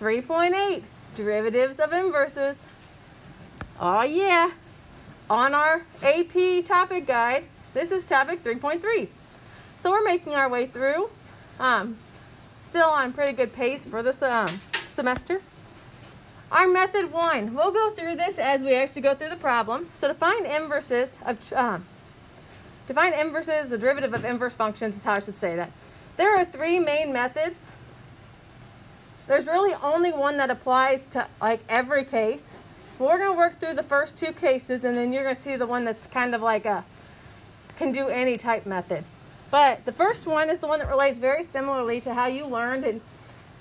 3.8, derivatives of inverses. Oh yeah, on our AP topic guide, this is topic 3.3. So we're making our way through, still on pretty good pace for this semester. Our method 1, we'll go through this as we actually go through the problem. So to find inverses, the derivative of inverse functions is how I should say that. There are 3 main methods. There's really only one that applies to like every case. We're going to work through the first 2 cases, and then you're going to see the one that's kind of like a can do any type method. But the first one is the one that relates very similarly to how you learned in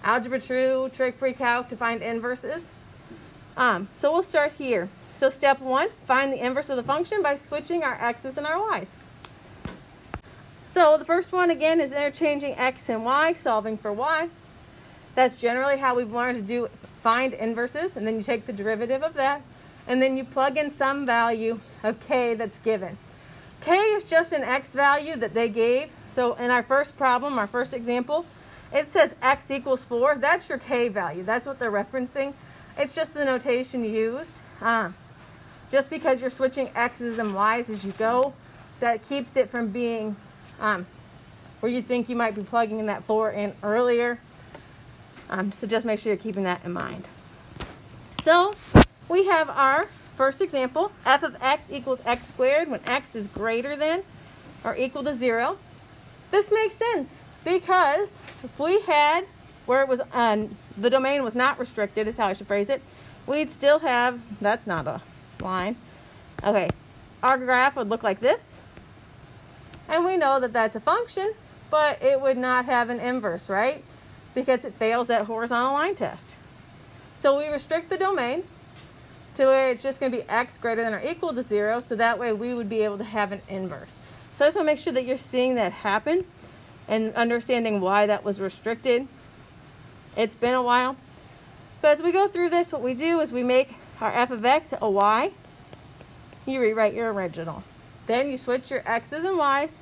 Algebra 2, Trig Pre-Calc to find inverses. So we'll start here. So step 1, find the inverse of the function by switching our x's and our y's. So the first one again is interchanging x and y, solving for y. That's generally how we've learned to find inverses, and then you take the derivative of that, and then you plug in some value of k that's given. K is just an x value that they gave. So in our first problem, our first example, it says x equals 4. That's your k value. That's what they're referencing. It's just the notation used. Just because you're switching x's and y's as you go, that keeps it from being where you think you might be plugging in that 4 in earlier. So just make sure you're keeping that in mind. So we have our first example, f of x equals x squared when x is greater than or equal to 0. This makes sense because if we had where it was the domain was not restricted, is how I should phrase it, we'd still have, that's not a line. Okay, our graph would look like this. And we know that that's a function, but it would not have an inverse, right? Because it fails that horizontal line test. So we restrict the domain to where it's just going to be x greater than or equal to 0, so that way we would be able to have an inverse. So I just want to make sure that you're seeing that happen and understanding why that was restricted. It's been a while. But as we go through this, what we do is we make our f of x a y. You rewrite your original. Then you switch your x's and y's.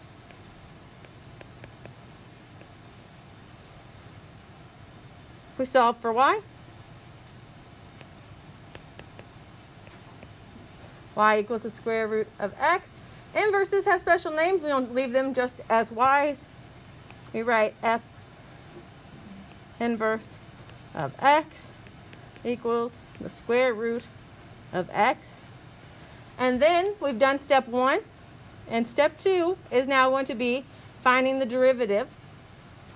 We solve for y. Y equals the square root of x. Inverses have special names. We don't leave them just as y's. We write f inverse of x equals the square root of x. And then we've done step 1. And step 2 is now going to be finding the derivative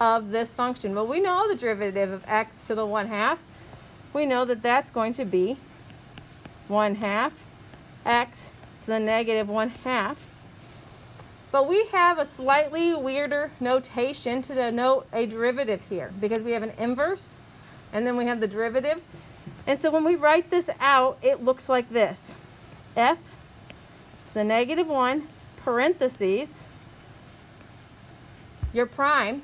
of this function. Well, we know the derivative of x to the 1/2. We know that that's going to be 1/2 x to the negative 1/2. But we have a slightly weirder notation to denote a derivative here because we have an inverse and then we have the derivative. And so when we write this out, it looks like this. F to the negative 1 parentheses your prime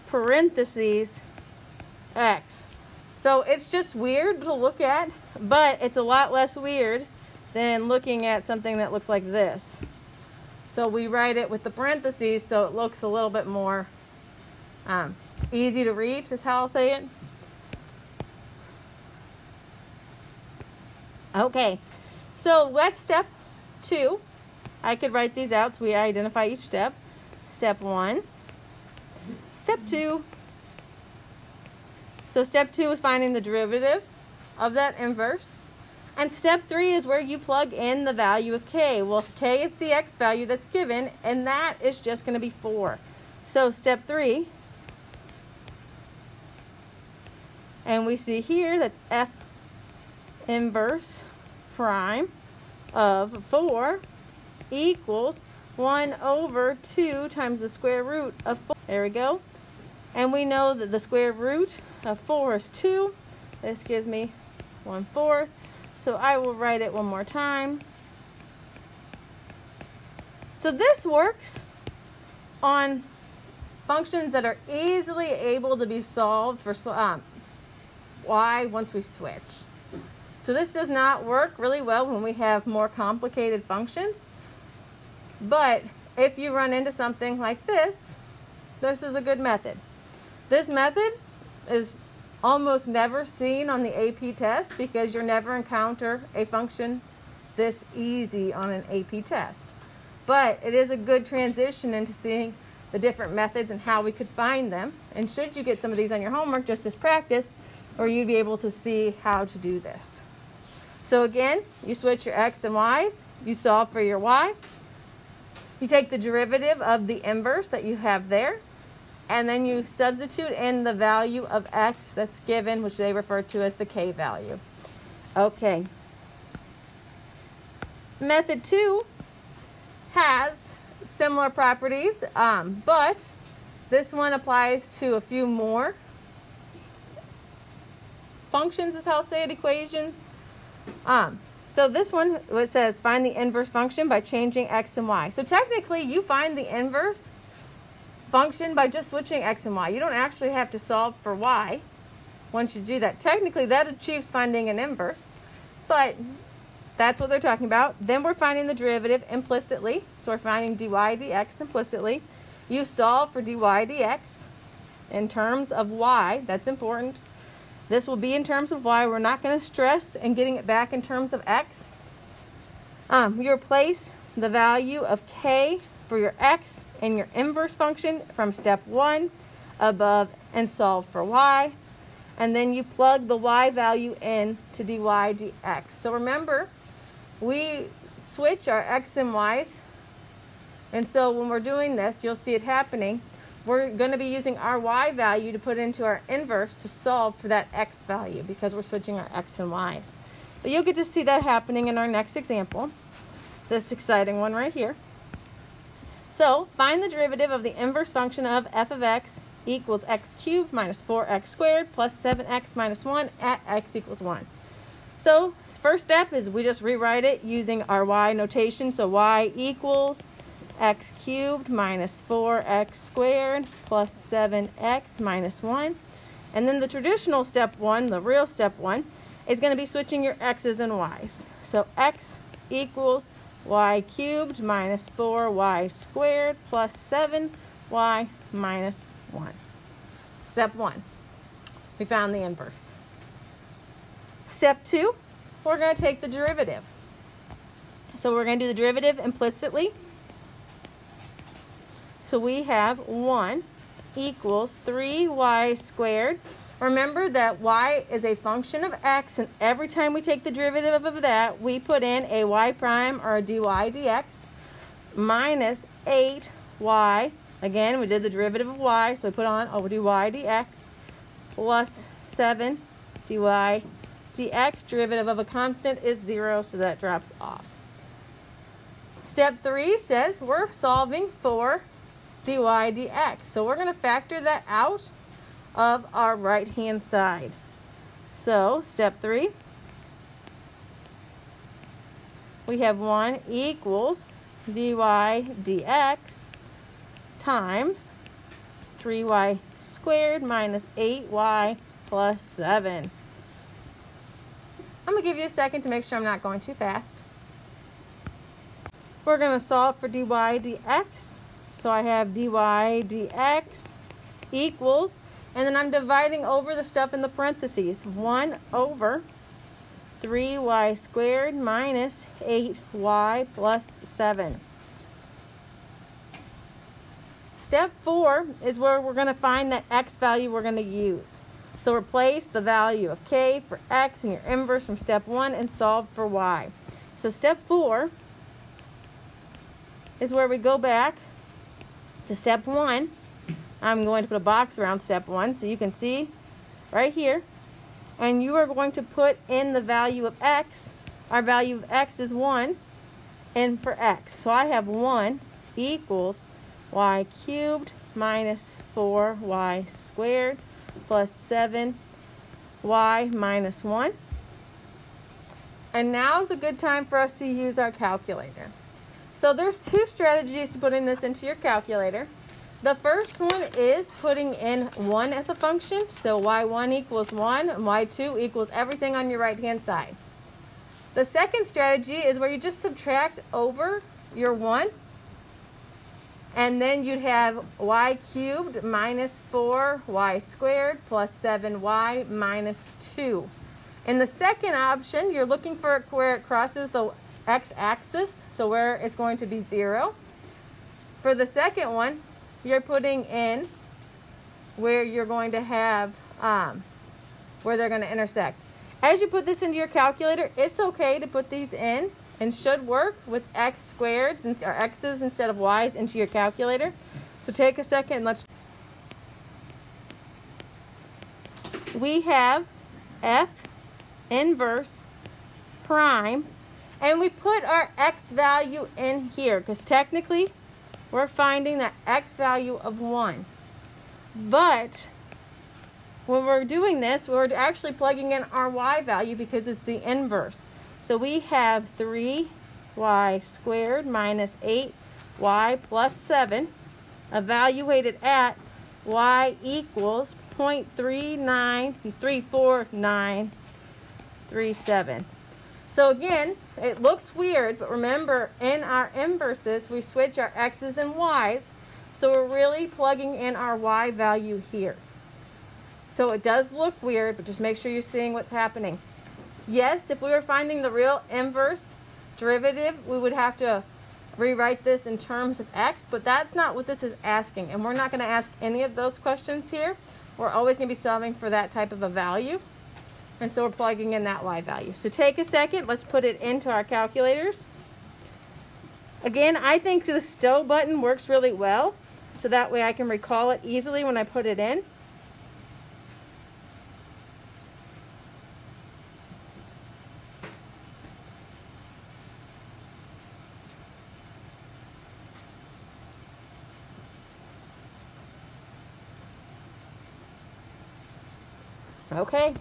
parentheses x. So it's just weird to look at, but it's a lot less weird than looking at something that looks like this. So we write it with the parentheses so it looks a little bit more easy to read, is how I'll say it. Okay, so that's step 2. I could write these out so we identify each step. Step 1, step 2. So step 2 is finding the derivative of that inverse. And step 3 is where you plug in the value of k. Well, k is the x value that's given, and that is just going to be 4. So step 3, and we see here that's f inverse prime of 4 equals 1/2 times the square root of 4. There we go. And we know that the square root of 4 is 2. This gives me 1/4. So I will write it one more time. So this works on functions that are easily able to be solved for y once we switch. So this does not work really well when we have more complicated functions. But if you run into something like this, this is a good method. This method is almost never seen on the AP test because you'll never encounter a function this easy on an AP test. But it is a good transition into seeing the different methods and how we could find them. And should you get some of these on your homework, just as practice, or you'd be able to see how to do this. So again, you switch your x and y's, you solve for your y, you take the derivative of the inverse that you have there, and then you substitute in the value of x that's given, which they refer to as the k value. Okay. Method 2 has similar properties, but this one applies to a few more functions, is how I'll say it, equations. So this one, it says find the inverse function by changing x and y. So technically you find the inverse function by just switching x and y. You don't actually have to solve for y once you do that. Technically that achieves finding an inverse, but that's what they're talking about. Then we're finding the derivative implicitly. So we're finding dy dx implicitly. You solve for dy dx in terms of y. That's important. This will be in terms of y. We're not going to stress in getting it back in terms of x. You replace the value of k for your x in your inverse function from step 1 above and solve for y. And then you plug the y value in to dy dx. So remember, we switch our x and y's. And so when we're doing this, you'll see it happening. We're going to be using our y value to put into our inverse to solve for that x value because we're switching our x and y's. But you'll get to see that happening in our next example, this exciting one right here. So find the derivative of the inverse function of f of x equals x cubed minus 4x squared plus 7x minus 1 at x equals 1. So first step is we just rewrite it using our y notation. So y equals x cubed minus 4x squared plus 7x minus 1. And then the traditional step 1, the real step 1, is going to be switching your x's and y's. So x equals y cubed minus 4y squared plus 7y minus 1. Step 1, we found the inverse. Step 2, we're going to take the derivative. So we're going to do the derivative implicitly. So we have 1 equals 3y squared. Remember that y is a function of x, and every time we take the derivative of that, we put in a y prime or a dy dx minus 8y. Again, we did the derivative of y, so we put on over dy dx plus 7 dy dx. Derivative of a constant is 0, so that drops off. Step 3 says we're solving for dy dx. So we're going to factor that out of our right-hand side. So step 3, we have 1 equals dy dx times 3y squared minus 8y plus 7. I'm going to give you a second to make sure I'm not going too fast. We're going to solve for dy dx. So I have dy dx equals, and then I'm dividing over the stuff in the parentheses. 1 over 3y squared minus 8y plus 7. Step 4 is where we're going to find that x value we're going to use. So replace the value of k for x in your inverse from step 1 and solve for y. So step 4 is where we go back to step 1. I'm going to put a box around step 1 so you can see right here. And you are going to put in the value of x. Our value of x is 1 in for x. So I have 1 equals y cubed minus 4y squared plus 7y minus 1. And now is a good time for us to use our calculator. So there's 2 strategies to putting this into your calculator. The first one is putting in 1 as a function. So y1 equals 1 and y2 equals everything on your right-hand side. The second strategy is where you just subtract over your 1 And then you'd have y cubed minus 4y squared plus 7y minus 2. In the second option, you're looking for where it crosses the x-axis, so where it's going to be 0. For the second one, you're putting in where you're going to have, where they're going to intersect. As you put this into your calculator, it's okay to put these in and should work with x squareds or x's instead of y's into your calculator. So take a second and let's. We have f inverse prime, and we put our x value in here because technically we're finding the x value of 1. But when we're doing this, we're actually plugging in our y value because it's the inverse. So we have 3y squared minus 8y plus 7 evaluated at y equals 0.3934937. So again, it looks weird, but remember in our inverses, we switch our x's and y's. So we're really plugging in our y value here. So it does look weird, but just make sure you're seeing what's happening. Yes, if we were finding the real inverse derivative, we would have to rewrite this in terms of x, but that's not what this is asking. And we're not going to ask any of those questions here. We're always going to be solving for that type of a value. And so we're plugging in that y value. So take a second, let's put it into our calculators. Again, I think the stow button works really well, so that way I can recall it easily when I put it in. Okay,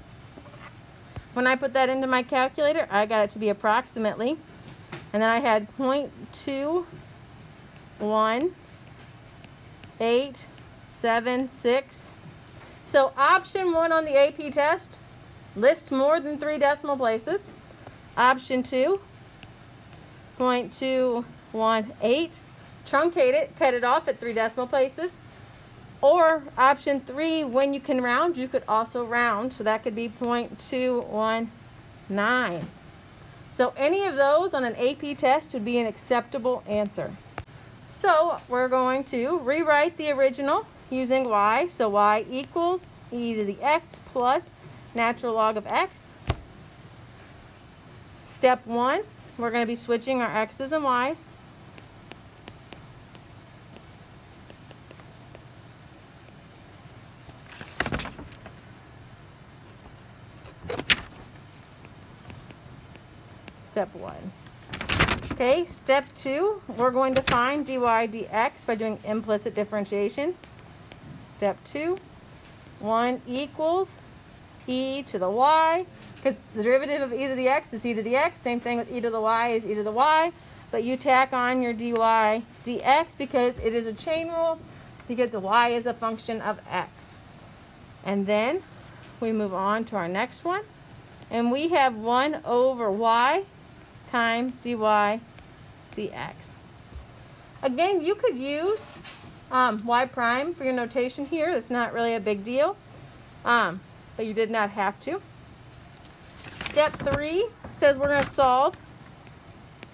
when I put that into my calculator, I got it to be approximately, and then I had 0.21876. So option 1 on the AP test lists more than 3 decimal places. Option 2, 0.218, truncate it, cut it off at 3 decimal places. Or option 3, when you can round, you could also round. So that could be 0.219. So any of those on an AP test would be an acceptable answer. So we're going to rewrite the original using y. So y equals e to the x plus natural log of x. Step 1, we're going to be switching our x's and y's. Step 1. Okay, step 2, we're going to find dy dx by doing implicit differentiation. Step 2, 1 equals e to the y, because the derivative of e to the x is e to the x. Same thing with e to the y is e to the y. But you tack on your dy dx because it is a chain rule, because y is a function of x. And then we move on to our next one. And we have 1 over y times dy dx. Again, you could use y prime for your notation here. That's not really a big deal, but you did not have to. Step 3 says we're going to solve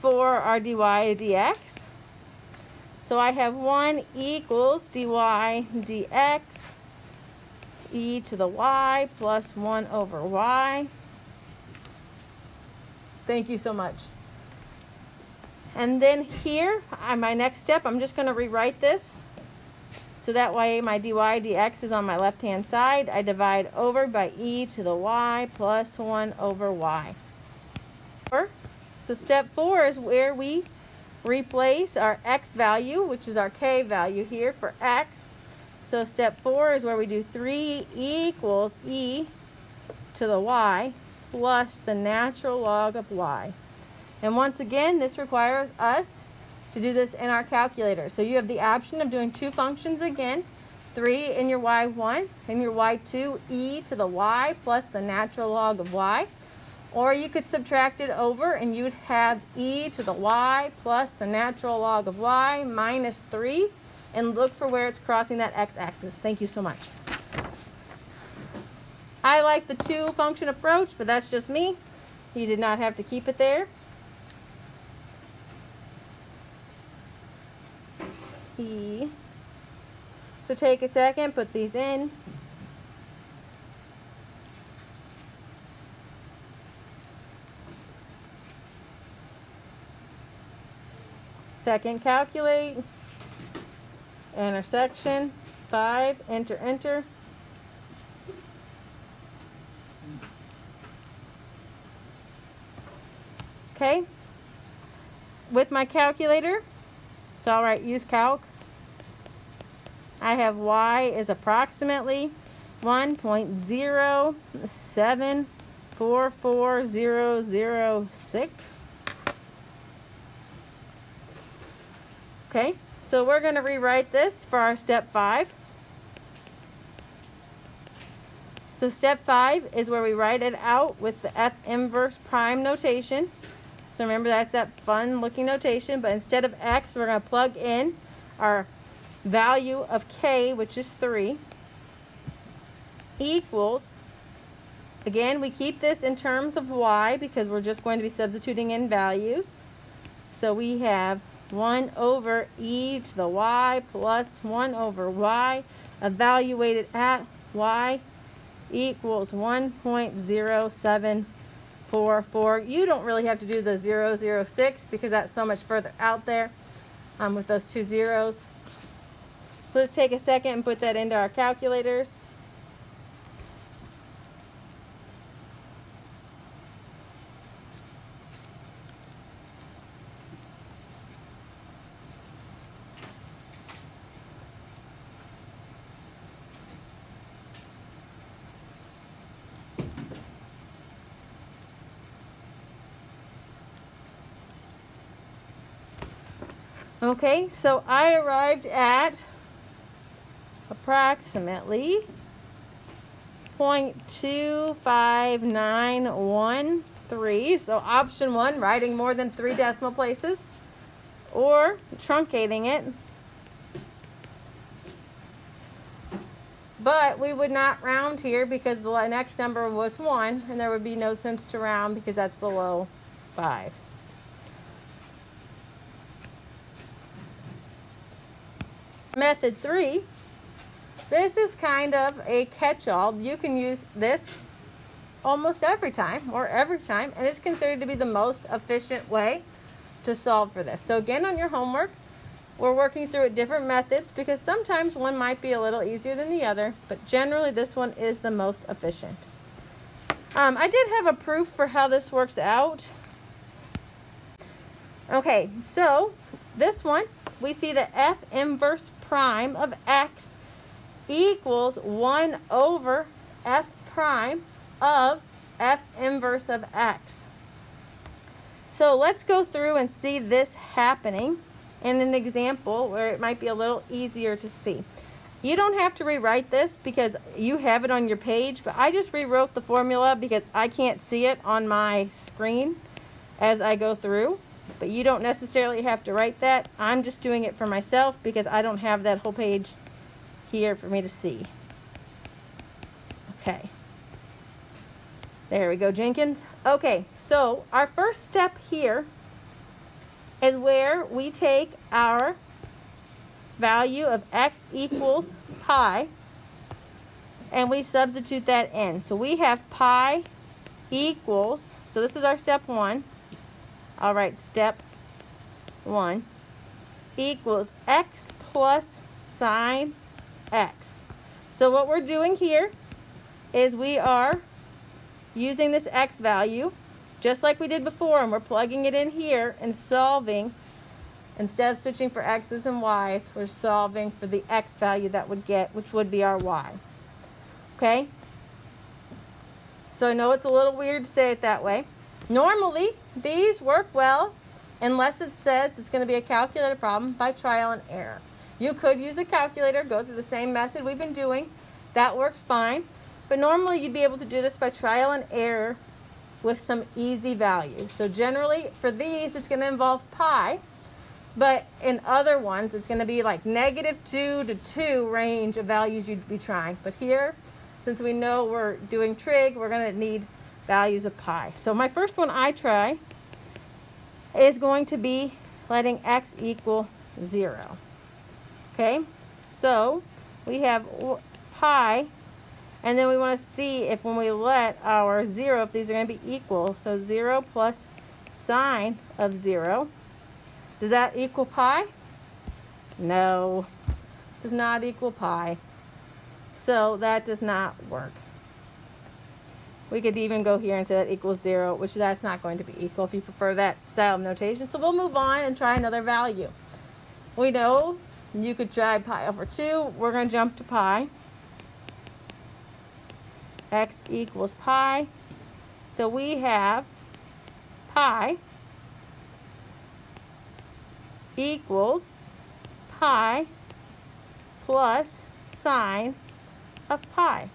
for our dy dx. So I have 1 equals dy dx e to the y plus 1 over y. Thank you so much. And then here, on my next step, I'm just going to rewrite this. So that way my dy dx is on my left-hand side. I divide over by e to the y plus 1 over y. So step 4 is where we replace our x value, which is our k value here for x. So step 4 is where we do 3 equals e to the y plus the natural log of y. And once again, this requires us to do this in our calculator. So you have the option of doing 2 functions again, 3 in your y1 and your y2, e to the y plus the natural log of y. Or you could subtract it over and you'd have e to the y plus the natural log of y minus 3. and look for where it's crossing that x-axis. Thank you so much. I like the two function approach, but that's just me. You did not have to keep it there. E. So take a second, put these in. Second, calculate. Intersection, 5, enter, enter. Okay. With my calculator, it's all right, use calc. I have y is approximately 1.07440006. Okay, so we're going to rewrite this for our step 5. So step 5 is where we write it out with the F inverse prime notation. So remember, that's that fun looking notation, but instead of x, we're going to plug in our value of k, which is 3, equals, again, we keep this in terms of y because we're just going to be substituting in values. So we have 1 over e to the y plus 1 over y evaluated at y equals 1.0744. You don't really have to do the 006 because that's so much further out there with those two zeros. Let's take a second and put that into our calculators. Okay, so I arrived at approximately 0.25913. So option 1, writing more than 3 decimal places, or truncating it. But we would not round here because the next number was 1, and there would be no sense to round because that's below 5. Method 3, this is kind of a catch-all. You can use this almost every time, and it's considered to be the most efficient way to solve for this. So again, on your homework, we're working through different methods because sometimes one might be a little easier than the other, but generally this one is the most efficient. I did have a proof for how this works out. Okay, so this one, we see that F inverse prime of x equals 1 over F prime of F inverse of x. So let's go through and see this happening in an example where it might be a little easier to see. You don't have to rewrite this because you have it on your page, but I just rewrote the formula because I can't see it on my screen as I go through. But you don't necessarily have to write that. I'm just doing it for myself because I don't have that whole page here for me to see. Okay. There we go, Jenkins. Okay, so our first step here is where we take our value of x equals pi and we substitute that in. So we have pi equals, so this is our step 1. All right, step 1 equals x plus sine x. So what we're doing here is we are using this x value just like we did before, and we're plugging it in here and solving. Instead of switching for x's and y's, we're solving for the x value that would get, which would be our y. Okay? So I know it's a little weird to say it that way. Normally, these work well unless it says it's going to be a calculator problem by trial and error. You could use a calculator, go through the same method we've been doing. That works fine. But normally, you'd be able to do this by trial and error with some easy values. So generally, for these, it's going to involve pi. But in other ones, it's going to be like -2 to 2 range of values you'd be trying. But here, since we know we're doing trig, we're going to need values of pi. So my first one I try is going to be letting x equal 0. Okay, so we have pi, and then we want to see if when we let our 0, if these are going to be equal. So 0 plus sine of 0. Does that equal pi? No, does not equal pi. So that does not work. We could even go here and say that equals 0, which that's not going to be equal if you prefer that style of notation. So we'll move on and try another value. We know you could try pi over 2. We're going to jump to pi. X equals pi. So we have pi equals pi plus sine of pi.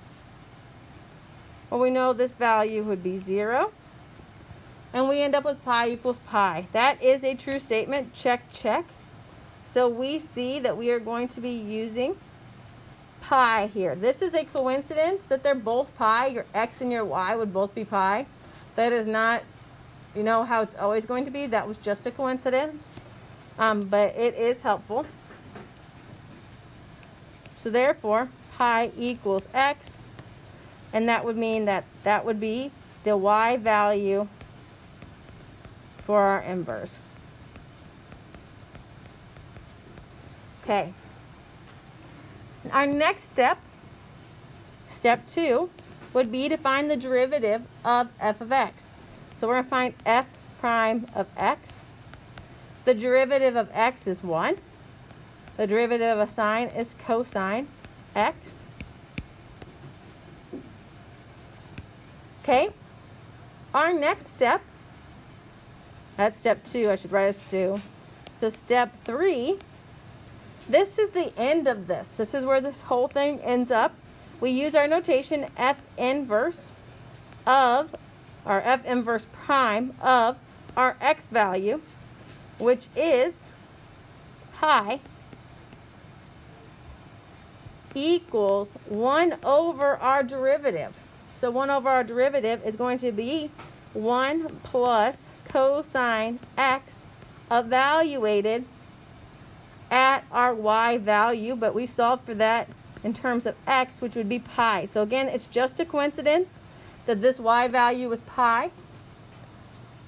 Well, we know this value would be 0. And we end up with pi equals pi. That is a true statement. Check, check. So we see that we are going to be using pi here. This is a coincidence that they're both pi. Your x and your y would both be pi. That is not, you know, how it's always going to be. That was just a coincidence. But it is helpful. So therefore, pi equals x. And that would mean that that would be the y value for our inverse. Okay. Our next step, step 2, would be to find the derivative of f of x. So we're going to find f prime of x. The derivative of x is 1. The derivative of sine is cosine x. Okay. Our next step, that's step 2. I should write as 2. So step 3, this is the end of this. This is where this whole thing ends up. We use our notation f inverse of, or f inverse prime of our x value, which is pi equals 1 over our derivative. So 1 over our derivative is going to be 1 plus cosine x evaluated at our y value, but we solved for that in terms of x, which would be pi. So again, it's just a coincidence that this y value is pi.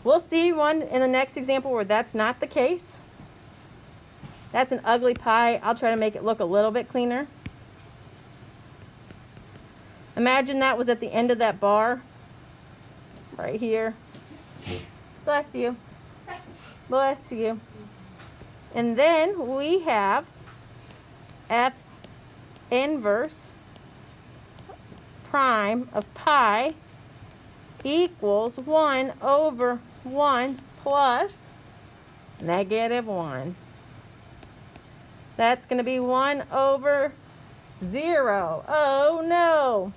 We'll see one in the next example where that's not the case. That's an ugly pi. I'll try to make it look a little bit cleaner. Imagine that was at the end of that bar, right here. Bless you. Bless you. And then we have f inverse prime of pi equals 1 over 1 plus -1. That's going to be 1 over 0. Oh no.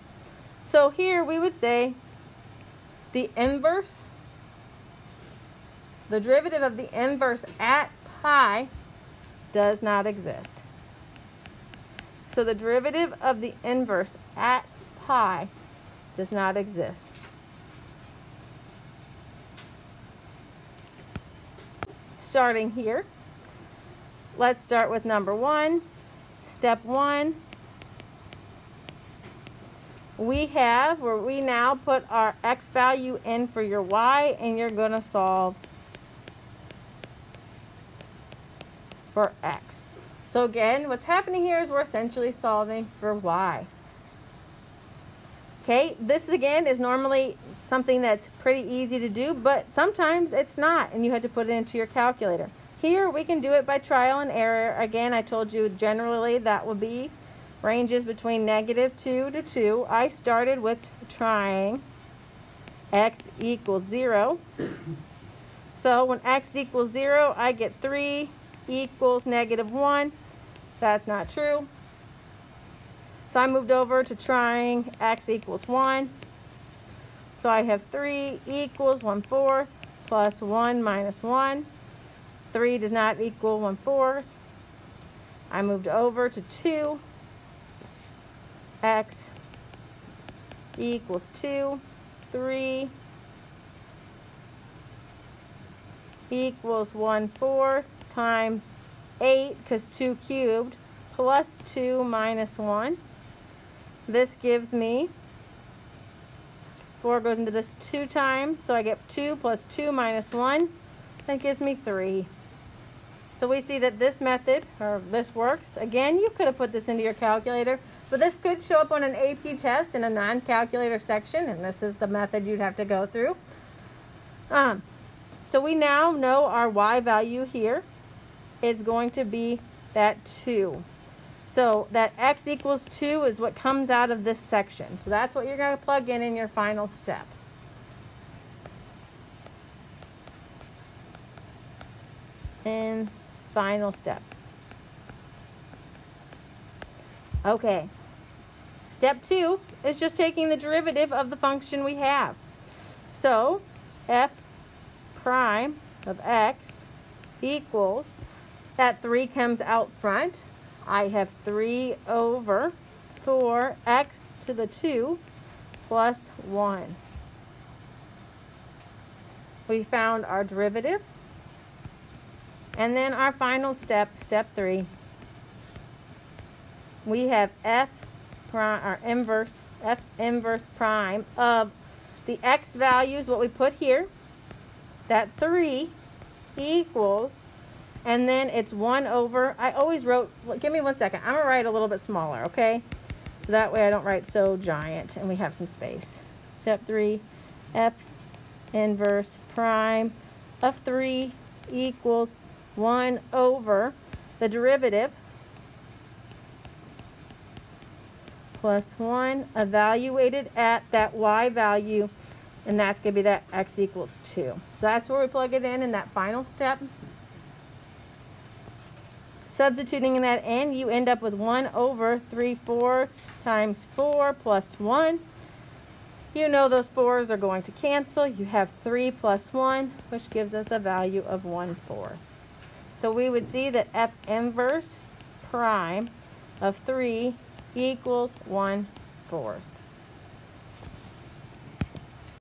So here we would say the inverse, the derivative of the inverse at pi does not exist. So the derivative of the inverse at pi does not exist. Starting here, let's start with number 1. Step 1. We have where we now put our x value in for your y, and you're going to solve for x. So again, what's happening here is we're essentially solving for y. Okay, this again is normally something that's pretty easy to do, but sometimes it's not, and you had to put it into your calculator. Here we can do it by trial and error. Again, I told you generally that would be ranges between -2 to 2. I started with trying x equals 0. So when x equals 0, I get 3 equals -1. That's not true. So I moved over to trying x equals 1. So I have 3 equals 1/4 plus 1 minus 1. 3 does not equal 1/4. I moved over to 2. X equals 2. 3 equals 1/4 times 8, because 2 cubed, plus 2 minus 1. This gives me, 4 goes into this 2 times, so I get 2 plus 2 minus 1. That gives me 3. So we see that this method, or this works. Again, you could have put this into your calculator, but this could show up on an AP test in a non-calculator section, and this is the method you'd have to go through. So we now know our y value here is going to be that 2. So that x equals 2 is what comes out of this section. So that's what you're going to plug in your final step. And final step. Okay. Step 2 is just taking the derivative of the function we have. So f prime of x equals, that 3 comes out front. I have 3 over 4x to the 2 plus 1. We found our derivative. And then our final step, step 3. We have f prime, or inverse, f inverse prime of the x values, what we put here. That 3 equals, and then it's 1 over, I always wrote, give me 1 second. I'm going to write a little bit smaller, okay? So that way I don't write so giant and we have some space. Step 3, f inverse prime of 3 equals 1 over the derivative plus 1 evaluated at that y value, and that's going to be that x equals 2. So that's where we plug it in that final step. Substituting that in, you end up with 1 over 3/4 times 4 plus 1. You know those 4s are going to cancel. You have 3 plus 1, which gives us a value of 1/4. So we would see that f inverse prime of 3 equals 1/4.